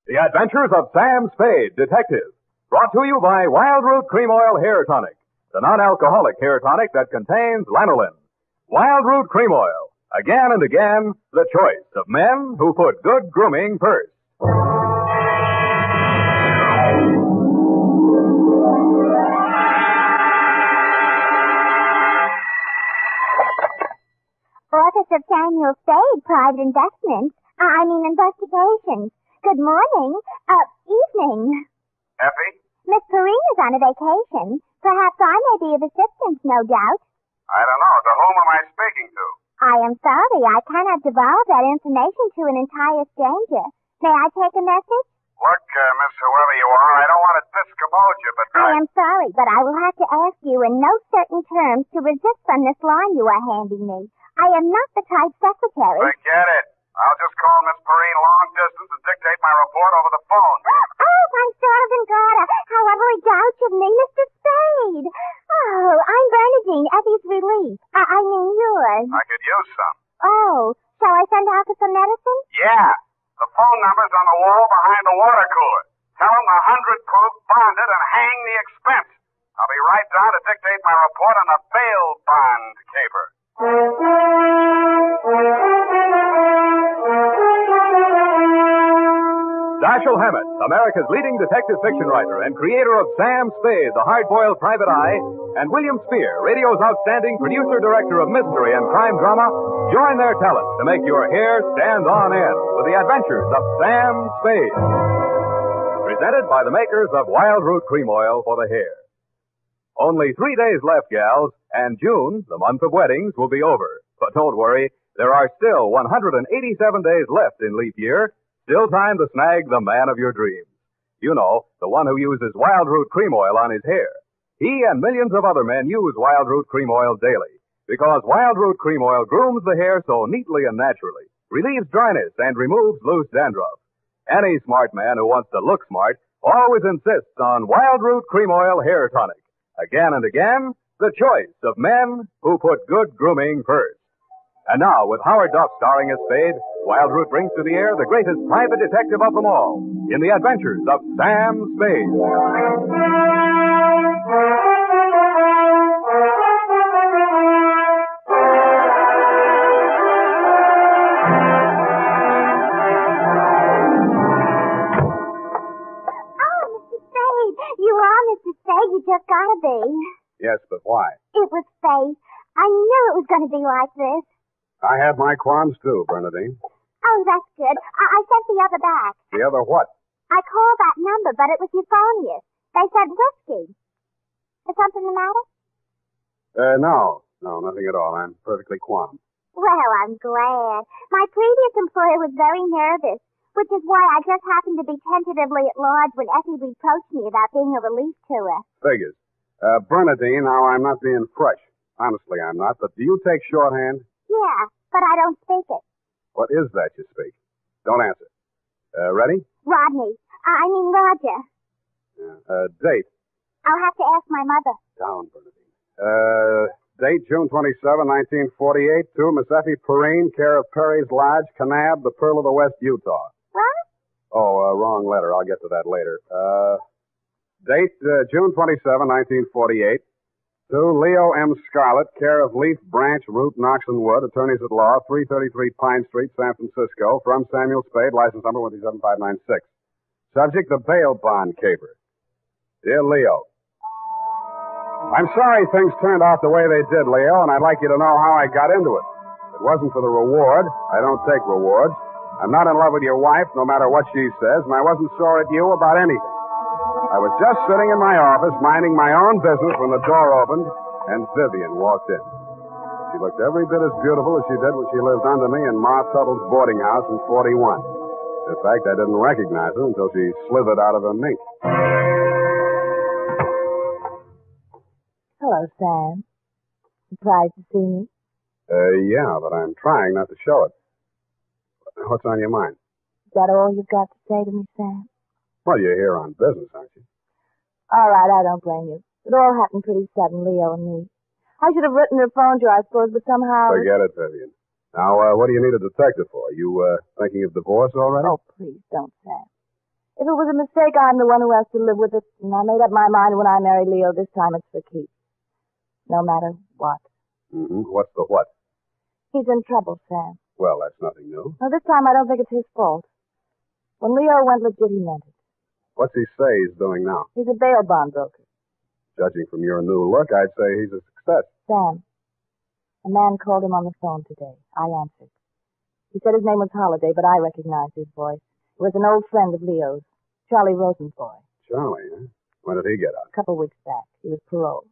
The Adventures of Sam Spade, Detective. Brought to you by Wild Root Cream Oil Hair Tonic, the non-alcoholic hair tonic that contains lanolin. Wild Root Cream Oil. Again and again, the choice of men who put good grooming first. Office of Samuel Spade, Private Investigations. Good morning. Evening. Effie? Miss Perrine is on a vacation. Perhaps I may be of assistance, no doubt. I don't know. To whom am I speaking to? I am sorry. I cannot divulge that information to an entire stranger. May I take a message? Look, Miss Whoever you are, I don't want to discommode you, but I am sorry, but I will have to ask you in no certain terms to resist from this line you are handing me. I am not the type secretary. Forget it. I'll just call Miss Perrine long distance and dictate my report over the phone. Oh, my servant daughter. How very gouch of me, Mr. Spade. Oh, I'm Bernadine, Effie's relief. I mean yours. I could use some. Oh, shall I send out for some medicine? Yeah. The phone number's on the wall behind the water cooler. Tell them the 100 proof bonded and hang the expense. I'll be right down to dictate my report on the bail bond caper. Dashiell Hammett, America's leading detective fiction writer and creator of Sam Spade, the hard-boiled private eye, and William Spear, radio's outstanding producer-director of mystery and crime drama, join their talents to make your hair stand on end with the adventures of Sam Spade. Presented by the makers of Wild Root Cream Oil for the hair. Only 3 days left, gals, and June, the month of weddings, will be over. But don't worry, there are still 187 days left in leap year. Still time to snag the man of your dreams. You know, the one who uses Wild Root Cream Oil on his hair. He and millions of other men use Wild Root Cream Oil daily, because Wild Root Cream Oil grooms the hair so neatly and naturally, relieves dryness, and removes loose dandruff. Any smart man who wants to look smart always insists on Wild Root Cream Oil Hair Tonic. Again and again, the choice of men who put good grooming first. And now, with Howard Duff starring as Spade, Wild Root brings to the air the greatest private detective of them all, in the adventures of Sam Spade. Oh, Mr. Spade. You are Mr. Spade. You just gotta be. Yes, but why? It was fate. I knew it was going to be like this. I had my qualms too, Bernadine. Oh, that's good. I sent the other back. The other what? I called that number, but it was euphonious. They said whiskey. Is something the matter? No, nothing at all. I'm perfectly calm. Well, I'm glad. My previous employer was very nervous, which is why I just happened to be tentatively at large when Effie reproached me about being a relief to her. Figures. Bernadine, now I'm not being fresh. Honestly, I'm not. But do you take shorthand? Yeah, but I don't speak it. What is that you speak? Don't answer. Ready? Rodney. I mean Roger. Date. I'll have to ask my mother. Down, Bernadine. Date, June 27, 1948, to Miss Effie Perrine, care of Perry's Lodge, Kanab, the Pearl of the West, Utah. What? Oh, wrong letter. I'll get to that later. Date, June 27, 1948. To Leo M. Scarlett, care of Leaf Branch, Root, Knox and Wood, attorneys at law, 333 Pine Street, San Francisco, from Samuel Spade, license number 17596. Subject, the bail bond caper. Dear Leo, I'm sorry things turned out the way they did, Leo, and I'd like you to know how I got into it. It wasn't for the reward. I don't take rewards. I'm not in love with your wife, no matter what she says, and I wasn't sore at you about anything. I was just sitting in my office, minding my own business, when the door opened, and Vivian walked in. She looked every bit as beautiful as she did when she lived under me in Ma Tuttle's boarding house in 41. In fact, I didn't recognize her until she slithered out of her mink. Hello, Sam. Surprised to see me? Yeah, but I'm trying not to show it. What's on your mind? Is that all you've got to say to me, Sam? Well, you're here on business, aren't you? All right, I don't blame you. It all happened pretty sudden, Leo and me. I should have written or phoned you, I suppose, but somehow... Forget it, Vivian. Now, what do you need a detective for? You, thinking of divorce already? Oh, please, don't, Sam. If it was a mistake, I'm the one who has to live with it. And I made up my mind when I married Leo. This time it's for keeps. No matter what. Mm-hmm. What's the what? He's in trouble, Sam. Well, that's nothing new. No, this time I don't think it's his fault. When Leo went legit, he meant it. What's he say he's doing now? He's a bail bond broker. Judging from your new look, I'd say he's a success. Sam, a man called him on the phone today. I answered. He said his name was Holiday, but I recognized his voice. It was an old friend of Leo's, Charlie Rosenboy. Charlie, huh? When did he get out? A couple weeks back. He was paroled.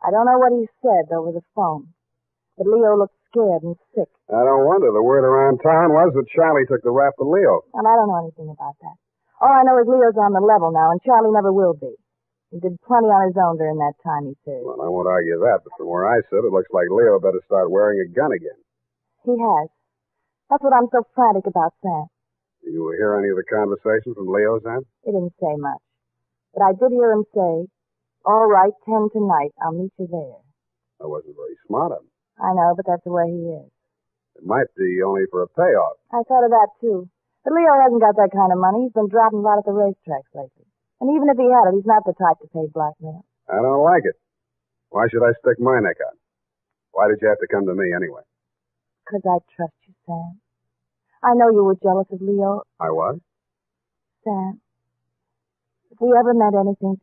I don't know what he said over the phone, but Leo looked scared and sick. I don't wonder. The word around town was that Charlie took the rap to Leo. And I don't know anything about that. All I know is Leo's on the level now, and Charlie never will be. He did plenty on his own during that time he served. Well, I won't argue that, but from where I sit, it looks like Leo better start wearing a gun again. He has. That's what I'm so frantic about, Sam. Did you hear any of the conversation from Leo's end? He didn't say much. But I did hear him say, "All right, 10 tonight. I'll meet you there." That wasn't very smart of him. I know, but that's the way he is. It might be only for a payoff. I thought of that, too. But Leo hasn't got that kind of money. He's been dropping a lot at the racetracks lately. And even if he had it, he's not the type to pay blackmail. I don't like it. Why should I stick my neck out? Why did you have to come to me anyway? 'Cause I trust you, Sam. I know you were jealous of Leo. I was? Sam, if we ever meant anything,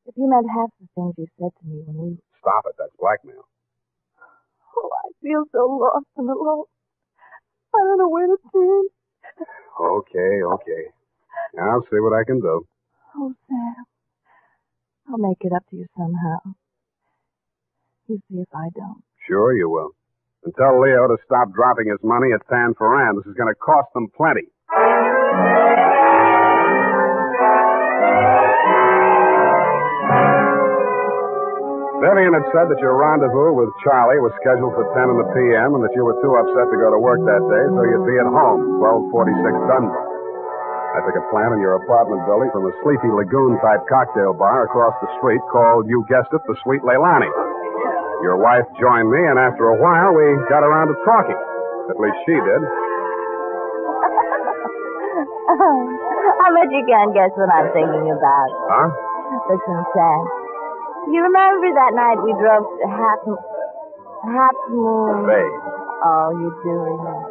if you meant half the things you said to me when we... Stop it. That's blackmail. Oh, I feel so lost and alone. I don't know where to turn. Okay. I'll see what I can do. Oh, Sam, I'll make it up to you somehow. You see if I don't. Sure you will. And tell Leo to stop dropping his money at San Ferran. This is going to cost them plenty. Vivian had said that your rendezvous with Charlie was scheduled for 10 in the p.m. and that you were too upset to go to work that day, so you'd be at home, 1246 Dunne. I took a plant in your apartment building from a sleepy lagoon-type cocktail bar across the street called, you guessed it, the Sweet Leilani. Your wife joined me, and after a while, we got around to talking. At least she did. I bet you can't guess what I'm thinking about. Huh? Listen, Sam. You remember that night we drove to Half Moon? Spade. Oh, you do remember.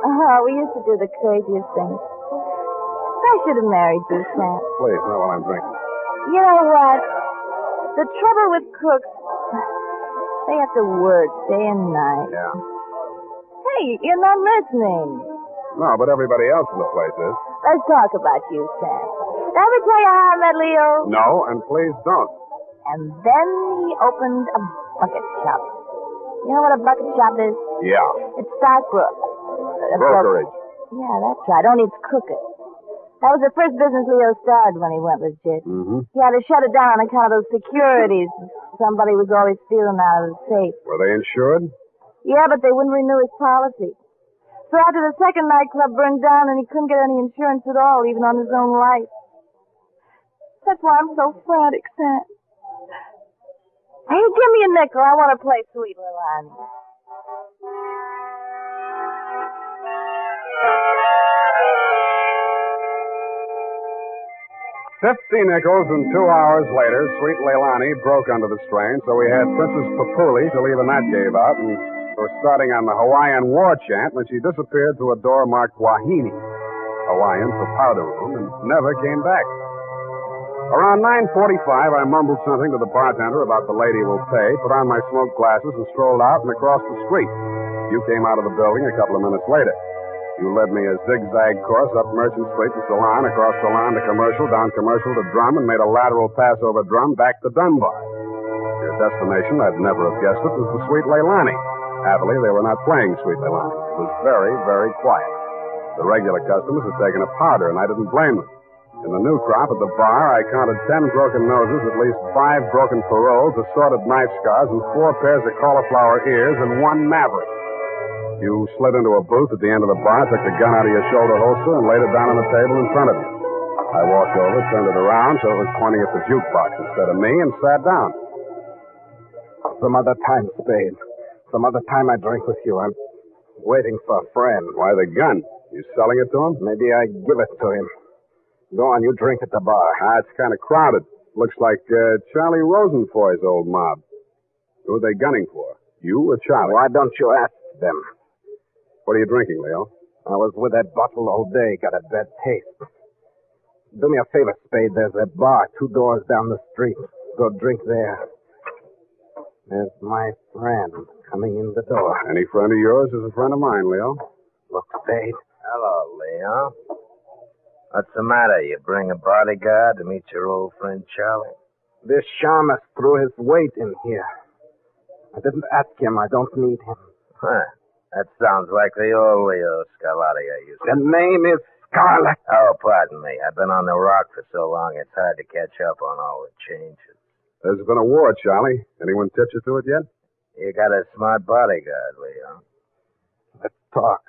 Oh, we used to do the craziest things. I should have married you, Sam. Please, not while I'm drinking. You know what? The trouble with crooks, they have to work day and night. Yeah. Hey, you're not listening. No, but everybody else in the place is. Let's talk about you, Sam. Did I ever tell you how I met Leo? No, and please don't. And then he opened a bucket shop. You know what a bucket shop is? Yeah. It's stockbrook. Brokerage. Yeah, that's right. Only it's crooked. That was the first business Leo started when he went legit. Mm-hmm. He had to shut it down on account of those securities. Somebody was always stealing out of the safe. Were they insured? Yeah, but they wouldn't renew his policy. So after the second nightclub burned down and he couldn't get any insurance at all, even on his own life. That's why I'm so frantic, Sam. Hey, give me a nickel. I want to play Sweet Leilani. 50 nickels, and 2 hours later, Sweet Leilani broke under the strain, so we had Princess Papuli till even that gave out, and were starting on the Hawaiian war chant when she disappeared through a door marked Wahine, Hawaiian for powder room, and never came back. Around 9:45, I mumbled something to the bartender about the lady will pay, put on my smoke glasses, and strolled out and across the street. You came out of the building a couple of minutes later. You led me a zigzag course up Merchant Street to Salon, across Salon to Commercial, down Commercial to Drum, and made a lateral pass over Drum back to Dunbar. Your destination, I'd never have guessed it, was the Sweet Leilani. Happily, they were not playing Sweet Leilani. It was very, very quiet. The regular customers had taken a powder, and I didn't blame them. In the new crop at the bar, I counted 10 broken noses, at least 5 broken paroles, assorted knife scars, and 4 pairs of cauliflower ears, and 1 maverick. You slid into a booth at the end of the bar, took the gun out of your shoulder holster, and laid it down on the table in front of you. I walked over, turned it around so it was pointing at the jukebox instead of me, and sat down. Some other time, Spade. Some other time I drink with you. I'm waiting for a friend. Why the gun? You selling it to him? Maybe I give it to him. Go on, you drink at the bar. It's kind of crowded. Looks like Charlie Rosenfoy's old mob. Who are they gunning for? You or Charlie? Why don't you ask them? What are you drinking, Leo? I was with that bottle all day. Got a bad taste. Do me a favor, Spade. There's a bar 2 doors down the street. Go drink there. There's my friend coming in the door. Any friend of yours is a friend of mine, Leo. Look, Spade. Hello, Leo. What's the matter? You bring a bodyguard to meet your old friend Charlie? This shamus threw his weight in here. I didn't ask him. I don't need him. Huh. That sounds like the old Leo Scarlatti I used to. The name is Scarlet. Oh, pardon me. I've been on the rock for so long, it's hard to catch up on all the changes. There's been a war, Charlie. Anyone tip you to it yet? You got a smart bodyguard, Leo. Let's talk.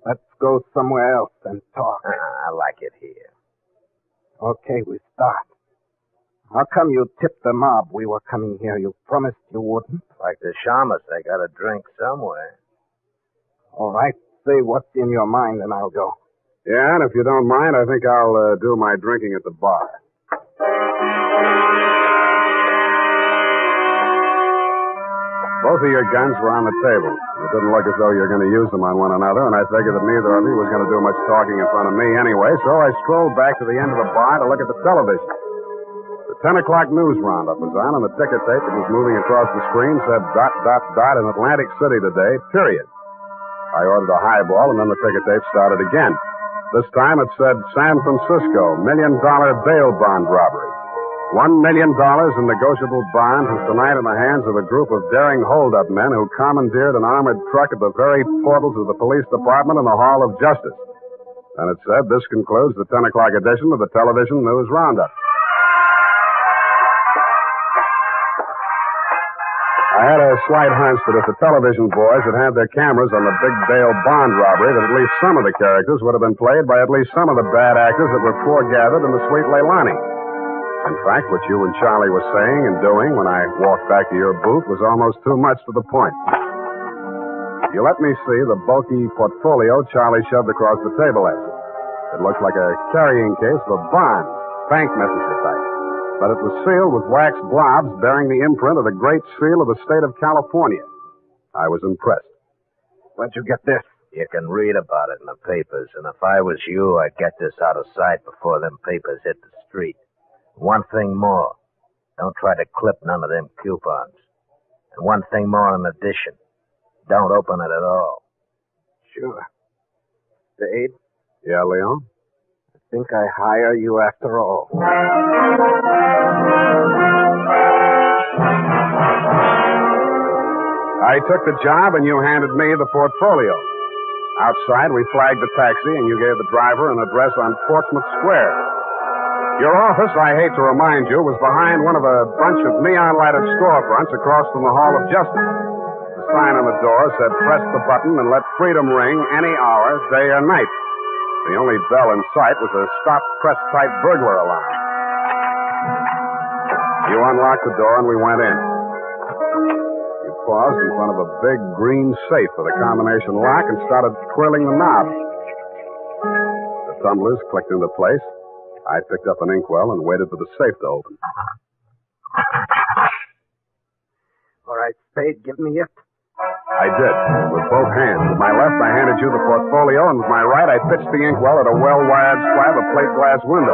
Let's go somewhere else and talk. I like it here. Okay, we start. How come you tipped the mob we were coming here? You promised you wouldn't. Like the shamus, they got to drink somewhere. All right, say what's in your mind and I'll go. Yeah, and if you don't mind, I think I'll do my drinking at the bar. Both of your guns were on the table. It didn't look as though you were going to use them on one another, and I figured that neither of you was going to do much talking in front of me anyway, so I strolled back to the end of the bar to look at the television. The 10 o'clock news roundup was on, and the ticker tape that was moving across the screen said ... in Atlantic City today, period. I ordered a highball, and then the ticker tape started again. This time it said San Francisco, $1 million bail bond robbery. $1 million in negotiable bonds is tonight in the hands of a group of daring hold-up men who commandeered an armored truck at the very portals of the police department in the Hall of Justice. And it said, this concludes the 10 o'clock edition of the television news roundup. I had a slight hunch that if the television boys had had their cameras on the big bail bond robbery, that at least some of the characters would have been played by at least some of the bad actors that were foregathered in the Sweet Leilani. In fact, what you and Charlie were saying and doing when I walked back to your booth was almost too much to the point. You let me see the bulky portfolio Charlie shoved across the table at you. It looked like a carrying case for bonds, bank messenger type. But it was sealed with wax blobs bearing the imprint of the Great Seal of the state of California. I was impressed. Where'd you get this? You can read about it in the papers, and if I was you, I'd get this out of sight before them papers hit the street. One thing more. Don't try to clip none of them coupons. And one thing more in addition. Don't open it at all. Sure. Spade? Yeah, Leon? I think I hire you after all. I took the job and you handed me the portfolio. Outside, we flagged the taxi and you gave the driver an address on Portsmouth Square. Your office, I hate to remind you, was behind one of a bunch of neon-lighted storefronts across from the Hall of Justice. The sign on the door said, press the button and let freedom ring any hour, day or night. The only bell in sight was a stop-press-type burglar alarm. You unlocked the door and we went in. You paused in front of a big green safe with a combination lock and started twirling the knob. The tumblers clicked into place. I picked up an inkwell and waited for the safe to open. All right, Spade, give me it. I did, with both hands. With my left, I handed you the portfolio, and with my right, I pitched the inkwell at a well-wired slab of plate glass window.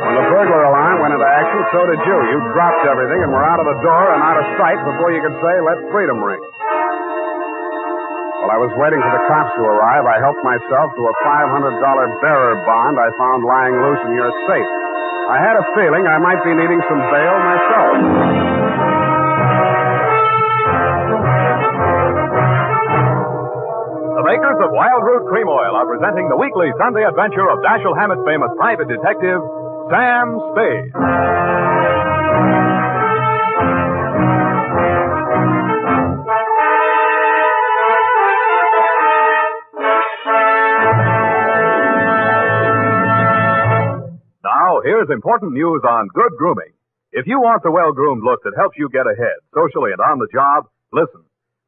When the burglar alarm went into action, so did you. You dropped everything and were out of the door and out of sight before you could say, let freedom ring. While I was waiting for the cops to arrive, I helped myself to a $500 bearer bond I found lying loose in your safe. I had a feeling I might be needing some bail myself. The makers of Wild Root Cream Oil are presenting the weekly Sunday adventure of Dashiell Hammett's famous private detective, Sam Spade. Here's important news on good grooming. If you want the well-groomed look that helps you get ahead, socially and on the job, listen.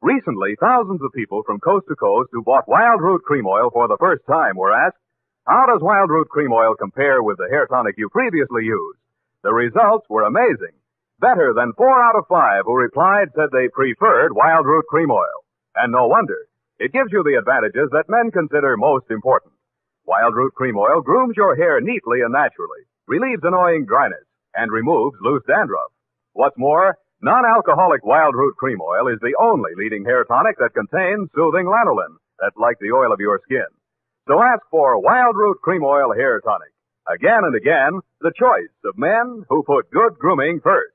Recently, thousands of people from coast to coast who bought Wild Root Cream Oil for the first time were asked, how does Wild Root Cream Oil compare with the hair tonic you previously used? The results were amazing. Better than 4 out of 5 who replied said they preferred Wild Root Cream Oil. And no wonder. It gives you the advantages that men consider most important. Wild Root Cream Oil grooms your hair neatly and naturally, relieves annoying dryness, and removes loose dandruff. What's more, non-alcoholic Wild Root Cream Oil is the only leading hair tonic that contains soothing lanolin, that's like the oil of your skin. So ask for Wild Root Cream Oil Hair Tonic. Again and again, the choice of men who put good grooming first.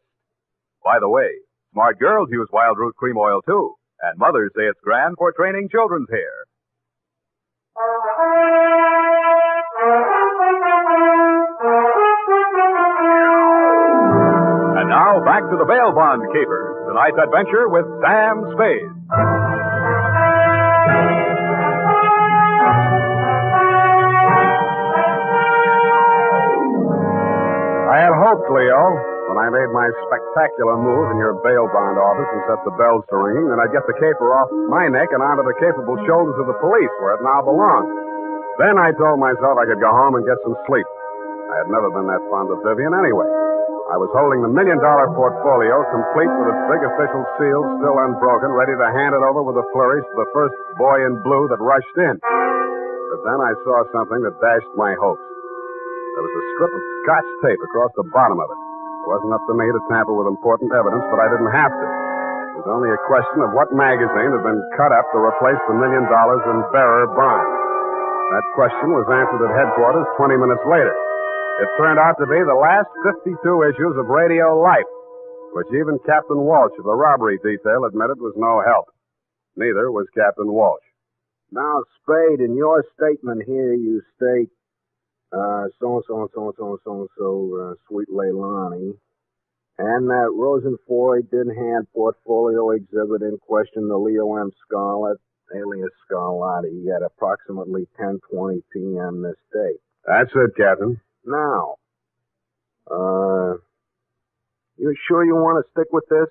By the way, smart girls use Wild Root Cream Oil too, and mothers say it's grand for training children's hair. And now, back to the bail bond caper. Tonight's adventure with Sam Spade. I had hoped, Leo, when I made my spectacular move in your bail bond office and set the bells to ringing, that I'd get the caper off my neck and onto the capable shoulders of the police, where it now belonged. Then I told myself I could go home and get some sleep. I had never been that fond of Vivian anyway. I was holding the $1 million portfolio, complete with its big official seal still unbroken, ready to hand it over with a flourish to the first boy in blue that rushed in. But then I saw something that dashed my hopes. There was a strip of Scotch tape across the bottom of it. It wasn't up to me to tamper with important evidence, but I didn't have to. It was only a question of what magazine had been cut up to replace the $1 million in bearer bonds. That question was answered at headquarters 20 minutes later. It turned out to be the last 52 issues of Radio Life, which even Captain Walsh of the robbery detail admitted was no help. Neither was Captain Walsh. Now, Spade, in your statement here, you state, Sweet Leilani, and that Rosenfoy did hand portfolio exhibit in question to Leo M. Scarlett, alias Scarlatti, at approximately 10:20 p.m. this day. That's it, Captain. Now, you sure you want to stick with this?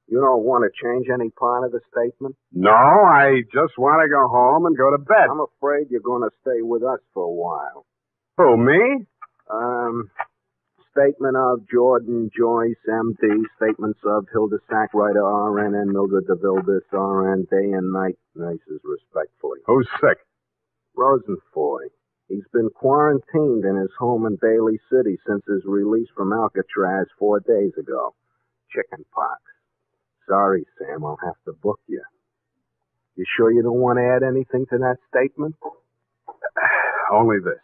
You don't want to change any part of the statement? No, I just want to go home and go to bed. I'm afraid you're going to stay with us for a while. Who, me? Statement of Jordan Joyce, M.D. Statements of Hilda Sackwriter, R.N. and Mildred DeVilbiss, R.N. Day and night nurses, respectfully. Who's sick? Rosenfoy. He's been quarantined in his home in Daly City since his release from Alcatraz 4 days ago. Chicken pox. Sorry, Sam, I'll have to book you. You sure you don't want to add anything to that statement? Only this.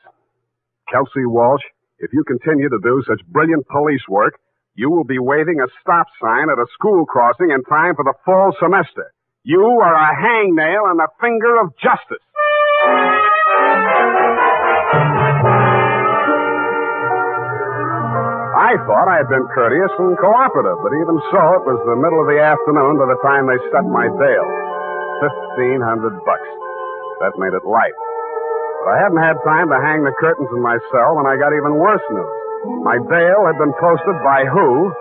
Kelsey Walsh, if you continue to do such brilliant police work, you will be waving a stop sign at a school crossing in time for the fall semester. You are a hangnail on the finger of justice. I thought I had been courteous and cooperative, but even so, it was the middle of the afternoon by the time they set my bail. $1,500. That made it light. But I hadn't had time to hang the curtains in my cell when I got even worse news. My bail had been posted by who?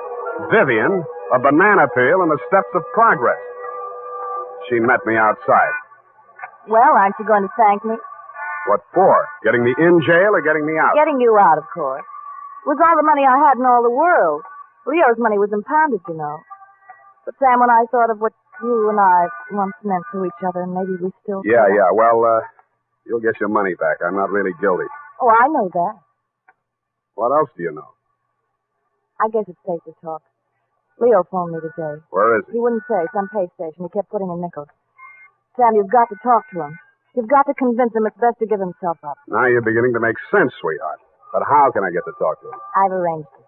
Vivian, a banana peel, in the steps of progress. She met me outside. Well, aren't you going to thank me? What for? Getting me in jail or getting me out? Getting you out, of course. It was all the money I had in all the world. Leo's money was impounded, you know. But, Sam, when I thought of what you and I once meant to each other, maybe we still... Yeah. Well, you'll get your money back. I'm not really guilty. Oh, I know that. What else do you know? I guess it's safe to talk. Leo phoned me today. Where is he? He wouldn't say. Some pay station. He kept putting in nickels. Sam, you've got to talk to him. You've got to convince him it's best to give himself up. Now you're beginning to make sense, sweetheart. But how can I get to talk to him? I've arranged it.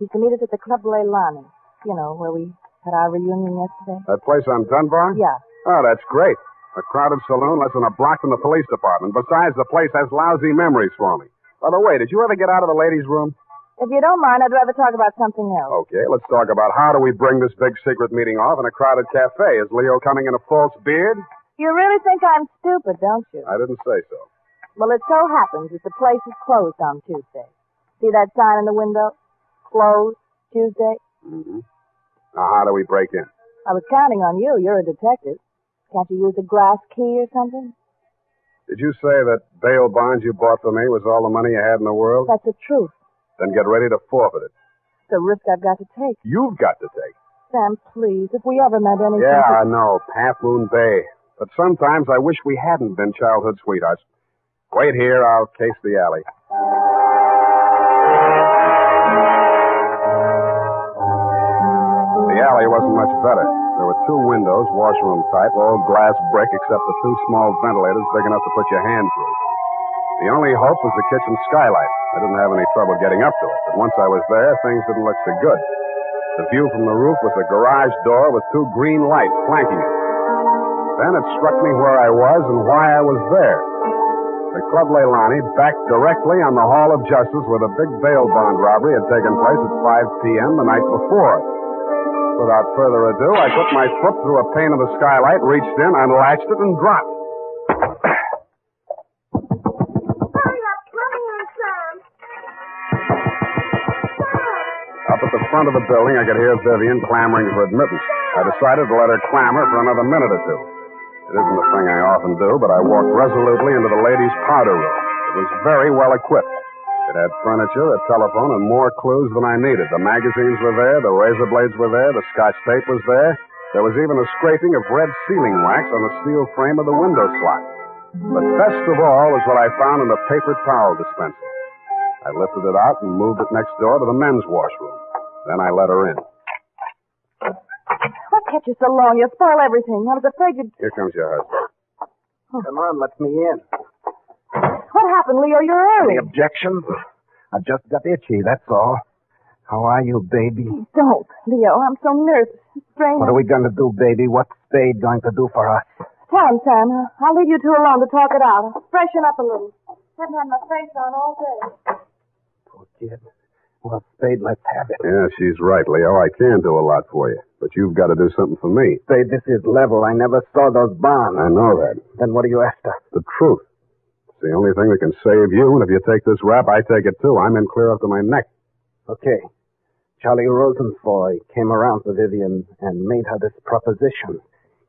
He's to meet us at the Club Leilani. You know, where we had our reunion yesterday. That place on Dunbar? Yeah. Oh, that's great. A crowded saloon less than a block from the police department. Besides, the place has lousy memories for me. By the way, did you ever get out of the ladies' room? If you don't mind, I'd rather talk about something else. Okay, let's talk about how do we bring this big secret meeting off in a crowded cafe. Is Leo coming in a false beard? You really think I'm stupid, don't you? I didn't say so. Well, it so happens that the place is closed on Tuesday. See that sign in the window? Closed Tuesday? Mm-hmm. Now, how do we break in? I was counting on you. You're a detective. Can't you use a glass key or something? Did you say that bail bonds you bought for me was all the money you had in the world? That's the truth. Then get ready to forfeit it. It's a risk I've got to take. You've got to take. Sam, please, if we ever meant anything... Yeah, I know. Half Moon Bay. But sometimes I wish we hadn't been childhood sweethearts. Wait here. I'll case the alley. The alley wasn't much better. There were 2 windows, washroom type, all glass brick except for 2 small ventilators big enough to put your hand through. The only hope was the kitchen skylight. I didn't have any trouble getting up to it, but once I was there, things didn't look so good. The view from the roof was a garage door with 2 green lights flanking it. Then it struck me where I was and why I was there. The Club Leilani backed directly on the Hall of Justice where the big bail bond robbery had taken place at 5 p.m. the night before. Without further ado, I put my foot through a pane of the skylight, reached in, unlatched it, and dropped. Hurry up, come here, Sam. Up at the front of the building, I could hear Vivian clamoring for admittance. I decided to let her clamor for another minute or two. It isn't a thing I often do, but I walked resolutely into the ladies' powder room. It was very well equipped. It had furniture, a telephone, and more clues than I needed. The magazines were there, the razor blades were there, the Scotch tape was there. There was even a scraping of red sealing wax on the steel frame of the window slot. But best of all was what I found in the paper towel dispenser. I lifted it out and moved it next door to the men's washroom. Then I let her in. What kept you so long? You'll spoil everything. I was afraid you'd... Here comes your husband. Come on, let me in. What happened, Leo? You're early. Any objections? I just got itchy, that's all. How are you, baby? Don't, Leo. I'm so nervous. Strange. What are we going to do, baby? What's Spade going to do for us? Tell him, Sam. I'll leave you two alone to talk it out. I'll freshen up a little. Haven't had my face on all day. Poor kid. Well, Spade, let's have it. Yeah, she's right, Leo. I can do a lot for you. But you've got to do something for me. Spade, this is level. I never saw those bonds. I know that. Then what are you after? The truth. It's the only thing that can save you, and if you take this rap, I take it too. I'm in clear up to my neck. Okay. Charlie Rosenfoy came around to Vivian and made her this proposition.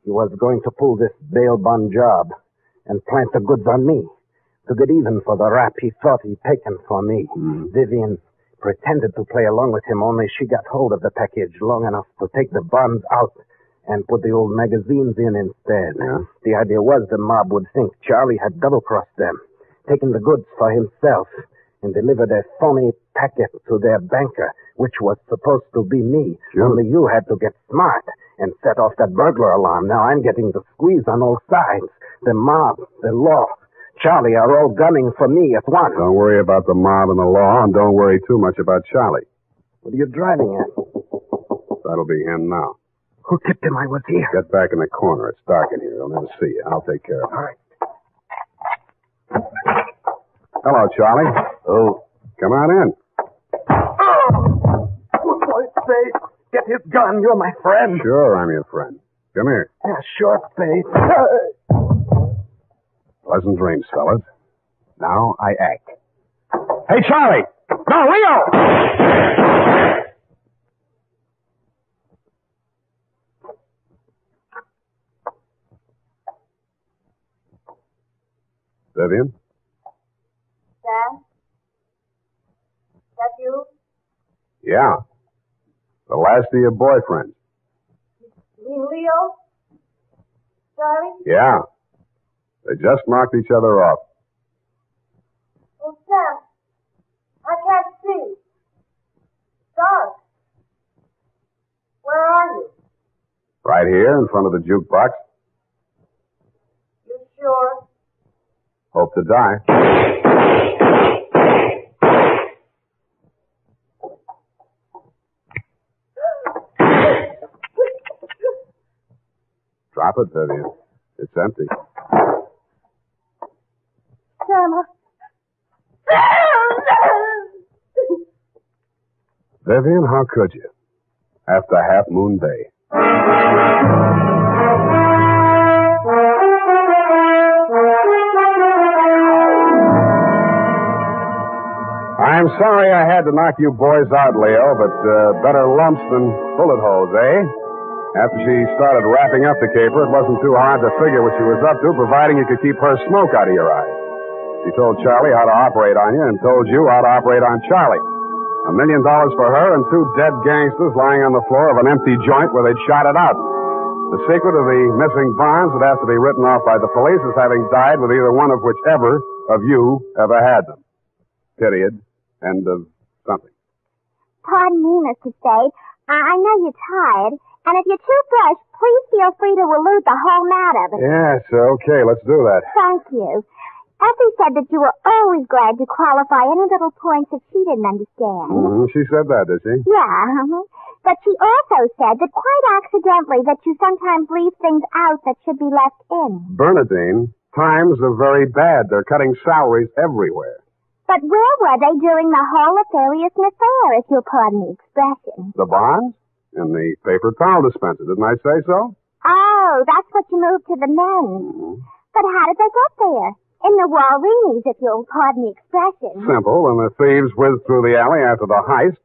He was going to pull this bail bond job and plant the goods on me to get even for the rap he thought he'd taken for me. Vivian pretended to play along with him, only she got hold of the package long enough to take the bonds out and put the old magazines in instead. Yeah. The idea was the mob would think Charlie had double-crossed them, taken the goods for himself, and delivered a phony packet to their banker, which was supposed to be me. Sure. Only you had to get smart and set off that burglar alarm. Now I'm getting the squeeze on all sides. The mob, the law, Charlie are all gunning for me at once. Don't worry about the mob and the law, and don't worry too much about Charlie. What are you driving at? That'll be him now. Who tipped him I was here? Get back in the corner. It's dark in here. He'll never see you. I'll take care of him. All right. Hello, Charlie. Oh. Come on in. Good boy, Spade. Get his gun. You're my friend. Sure, I'm your friend. Come here. Yeah, sure, Spade. Pleasant dreams, fellas. Now I act. Hey, Charlie! No, Leo! Vivian? Sam? That you? Yeah. The last of your boyfriends. You mean Leo? Charlie? Yeah. They just knocked each other off. Oh, Sam. I can't see. Dark. Where are you? Right here in front of the jukebox. You sure? Hope to die. Drop it, Vivian. It's empty. Sam. Vivian, how could you? After Half Moon Bay. I'm sorry I had to knock you boys out, Leo, but better lumps than bullet holes, eh? After she started wrapping up the caper, it wasn't too hard to figure what she was up to, providing you could keep her smoke out of your eyes. She told Charlie how to operate on you and told you how to operate on Charlie. $1 million for her and 2 dead gangsters lying on the floor of an empty joint where they'd shot it out. The secret of the missing bonds would have to be written off by the police as having died with either one of whichever of you ever had them. Period. End of something. Pardon me, Mr. Spade. I know you're tired, and if you're too brushed, please feel free to elude the whole matter. But... Yes, okay, let's do that. Thank you. Effie said that you were always glad to qualify any little points that she didn't understand. She said that, did she? Yeah. But she also said that quite accidentally that you sometimes leave things out that should be left in. Bernadine, times are very bad. They're cutting salaries everywhere. But where were they during the whole nefarious affair, if you'll pardon the expression? The bonds? In the paper towel dispenser, didn't I say so? Oh, that's what you moved to the men's. But how did they get there? In the Walreenies, if you'll pardon the expression. Simple. When the thieves whizzed through the alley after the heist,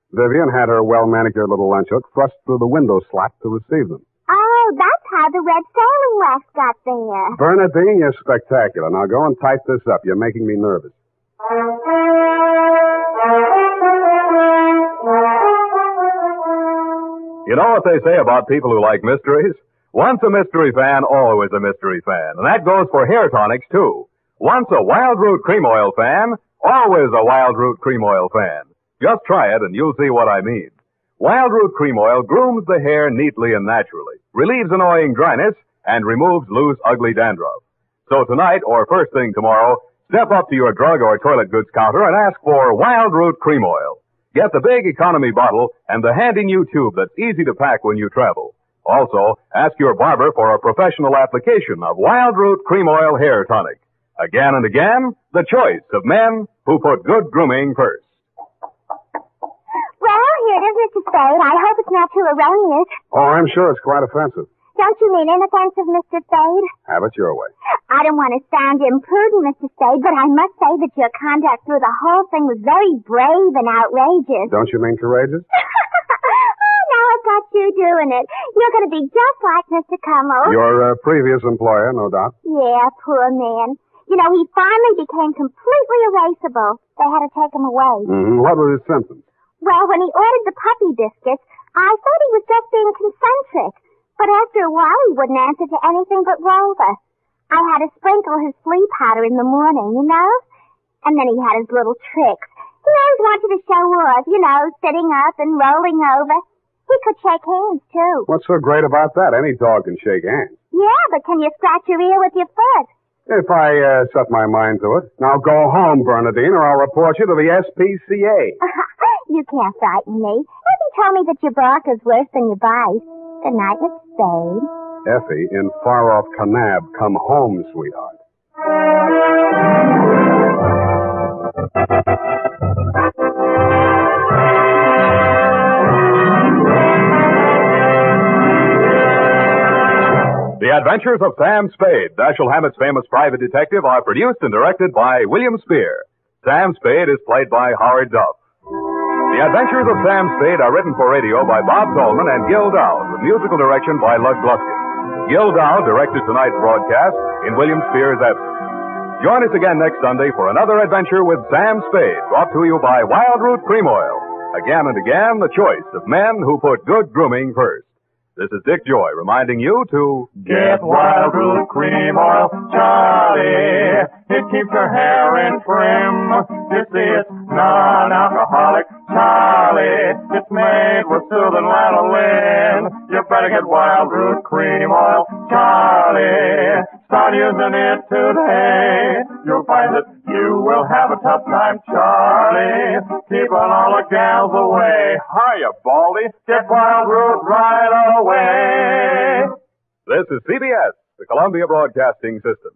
Vivian had her well-manicured little lunch hook thrust through the window slot to receive them. Oh, that's how the red sailing wax got there. Bernadine, you're spectacular. Now go and type this up. You're making me nervous. You know what they say about people who like mysteries? Once a mystery fan, always a mystery fan. And that goes for hair tonics, too. Once a Wild Root Cream Oil fan, always a Wild Root Cream Oil fan. Just try it and you'll see what I mean. Wild Root Cream Oil grooms the hair neatly and naturally, relieves annoying dryness, and removes loose, ugly dandruff. So tonight, or first thing tomorrow, step up to your drug or toilet goods counter and ask for Wild Root Cream Oil. Get the big economy bottle and the handy new tube that's easy to pack when you travel. Also, ask your barber for a professional application of Wild Root Cream Oil Hair Tonic. Again and again, the choice of men who put good grooming first. Well, here it is, Mr. Spade. I hope it's not too erroneous. Oh, I'm sure it's quite offensive. Don't you mean inoffensive, Mr. Spade? Have it your way. I don't want to sound imprudent, Mr. Spade, but I must say that your conduct through the whole thing was very brave and outrageous. Don't you mean courageous? Now I've got you doing it. You're going to be just like Mr. Cummel. Your previous employer, no doubt. Yeah, poor man. You know, he finally became completely erasable. They had to take him away. What were his symptoms? Well, when he ordered the puppy biscuits, I thought he was just being concentric. But after a while, he wouldn't answer to anything but Rover. I had to sprinkle his flea powder in the morning, you know? And then he had his little tricks. He always wanted to show off, you know, sitting up and rolling over. He could shake hands, too. What's so great about that? Any dog can shake hands. Yeah, but can you scratch your ear with your foot? If I set my mind to it. Now go home, Bernadine, or I'll report you to the SPCA. You can't frighten me. Effie told me that your bark is worse than your bite. Good night, Mr. Spade. Effie, in far-off Kanab, come home, sweetheart. The Adventures of Sam Spade, Dashiell Hammett's famous private detective, are produced and directed by William Spear. Sam Spade is played by Howard Duff. The Adventures of Sam Spade are written for radio by Bob Tolman and Gil Dowd, with musical direction by Lud Gluskin. Gil Dowd directed tonight's broadcast in William Spear's absence. Join us again next Sunday for another adventure with Sam Spade, brought to you by Wild Root Cream Oil. Again and again, the choice of men who put good grooming first. This is Dick Joy reminding you to get Wild Root Cream Oil, Charlie. It keeps your hair in trim. You see, it's non-alcoholic, Charlie. It's made with soothing lanolin. You better get Wild Root Cream Oil, Charlie. Start using it today. You'll find that you will have a tough time, Charlie. Keeping all the gals away. Hiya, Baldy. Get Wild Root right away. This is CBS, the Columbia Broadcasting System.